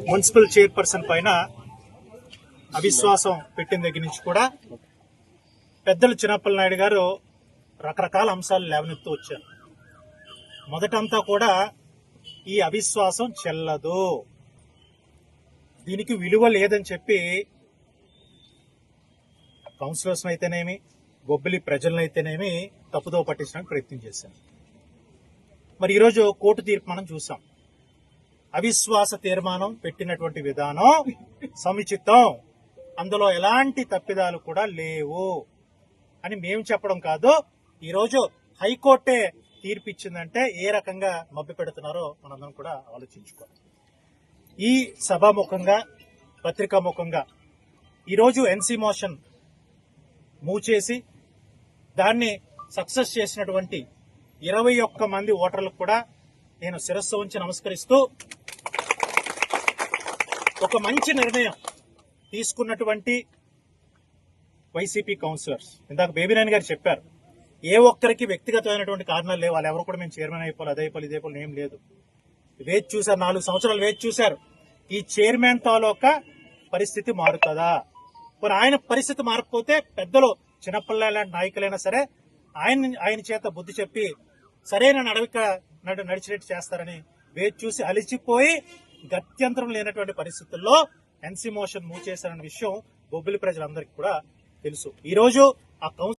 Municipal chairperson పైన అవిశ్వాసం పెట్టిన దగ్గర నుంచి కూడా పెద్దలు చిన్నప్పల నాయుడు గారు రకరకాల అంశాలు లేవనెత్తూ వచ్చారు. మొదటంతా కూడా ఈ అవిశ్వాసం చెల్లదు, దీనికి విలువ లేదని చెప్పి కౌన్సిలర్స్ అయితేనేమి, బొబ్బిలి ప్రజలనైతేనేమి తప్పుదో పట్టించడానికి ప్రయత్నం చేశారు. మరి ఈరోజు కోర్టు తీర్పు మనం చూసాం. అవిశ్వాస తీర్మానం పెట్టినటువంటి విధానం సముచితం, అందులో ఎలాంటి తప్పిదాలు కూడా లేవు అని మేము చెప్పడం కాదు, ఈరోజు హైకోర్టే తీర్పు ఇచ్చిందంటే ఏ రకంగా మభ్య పెడుతున్నారో మనందరం కూడా ఆలోచించుకోవాలి. ఈ సభాముఖంగా పత్రికాముఖంగా ఈరోజు ఎన్సీ మోషన్ మూవ్ చేసి దాన్ని సక్సెస్ చేసినటువంటి 21 మంది ఓటర్లకు కూడా నేను శిరస్సు ఉంచి నమస్కరిస్తూ, ఒక మంచి నిర్ణయం తీసుకున్నటువంటి వైసీపీ కౌన్సిలర్స్, ఇందాక బేబీనాని గారు చెప్పారు, ఏ ఒక్కరికి వ్యక్తిగతమైనటువంటి కారణాలు లేవు, వాళ్ళు ఎవరు కూడా మేము చైర్మన్ అయిపోవాలి, అదైపోవాలి, ఇదైపోవాలి ఏం లేదు. వేచి చూశారు, 4 సంవత్సరాలు వేచి చూశారు. ఈ చైర్మన్ తాలూకా పరిస్థితి మారుతుందా? మరి ఆయన పరిస్థితి మారకపోతే పెద్దలు చిన్నపిల్లల లాంటి నాయకులైనా సరే ఆయన చేత బుద్ధి చెప్పి సరైన నడిచినట్టు చేస్తారని వేచి చూసి అలిచిపోయి గత్యంతరం లేనటువంటి పరిస్థితుల్లో ఎన్సీ మోషన్ మూవ్ చేశారన్న విషయం బొబ్బిలి ప్రజలందరికీ కూడా తెలుసు. ఈ రోజు ఆ